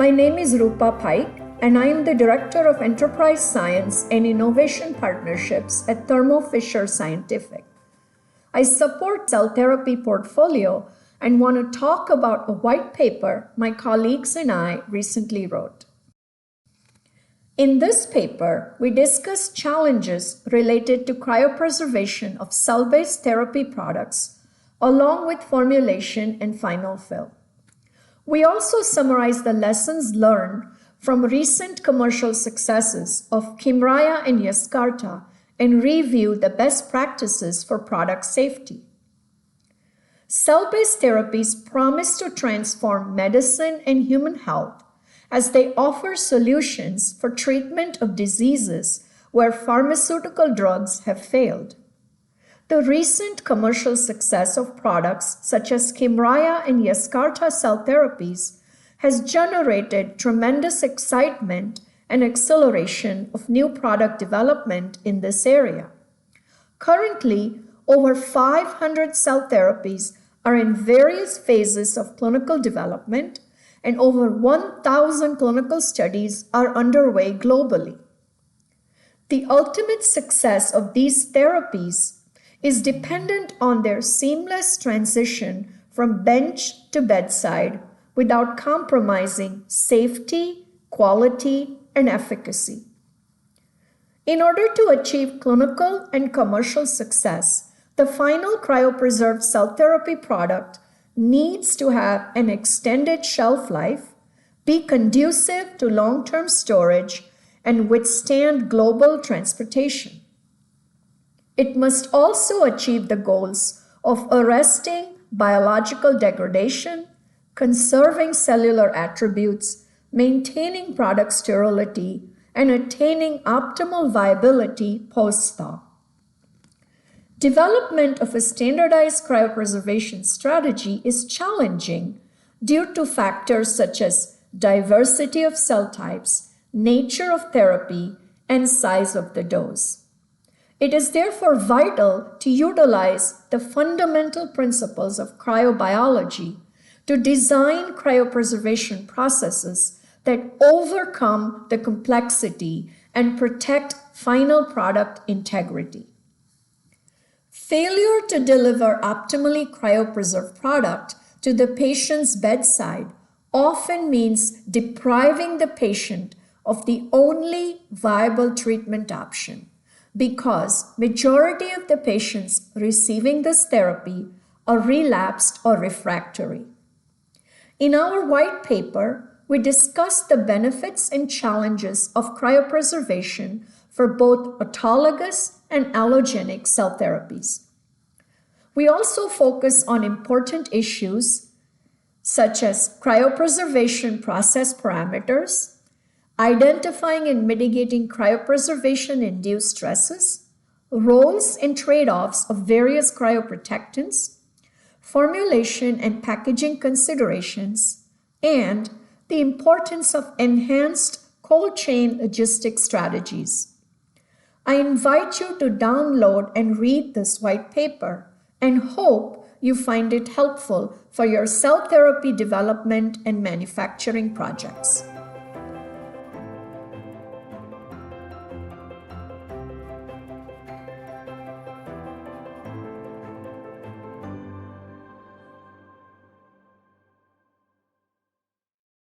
My name is Rupa Pike, and I am the Director of Enterprise Science and Innovation Partnerships at Thermo Fisher Scientific. I support cell therapy portfolio and want to talk about a white paper my colleagues and I recently wrote. In this paper, we discuss challenges related to cryopreservation of cell-based therapy products, along with formulation and final fill. We also summarize the lessons learned from recent commercial successes of Kymriah and Yescarta and review the best practices for product safety. Cell-based therapies promise to transform medicine and human health as they offer solutions for treatment of diseases where pharmaceutical drugs have failed. The recent commercial success of products such as Kymriah and Yescarta cell therapies has generated tremendous excitement and acceleration of new product development in this area. Currently, over 500 cell therapies are in various phases of clinical development, and over 1,000 clinical studies are underway globally. The ultimate success of these therapies is dependent on their seamless transition from bench to bedside without compromising safety, quality, and efficacy. In order to achieve clinical and commercial success, the final cryopreserved cell therapy product needs to have an extended shelf life, be conducive to long-term storage, and withstand global transportation. It must also achieve the goals of arresting biological degradation, conserving cellular attributes, maintaining product sterility, and attaining optimal viability post-thaw. Development of a standardized cryopreservation strategy is challenging due to factors such as diversity of cell types, nature of therapy, and size of the dose. It is therefore vital to utilize the fundamental principles of cryobiology to design cryopreservation processes that overcome the complexity and protect final product integrity. Failure to deliver optimally cryopreserved product to the patient's bedside often means depriving the patient of the only viable treatment option, because majority of the patients receiving this therapy are relapsed or refractory. In our white paper, we discuss the benefits and challenges of cryopreservation for both autologous and allogenic cell therapies. We also focus on important issues such as cryopreservation process parameters, identifying and mitigating cryopreservation-induced stresses, roles and trade-offs of various cryoprotectants, formulation and packaging considerations, and the importance of enhanced cold chain logistics strategies. I invite you to download and read this white paper and hope you find it helpful for your cell therapy development and manufacturing projects.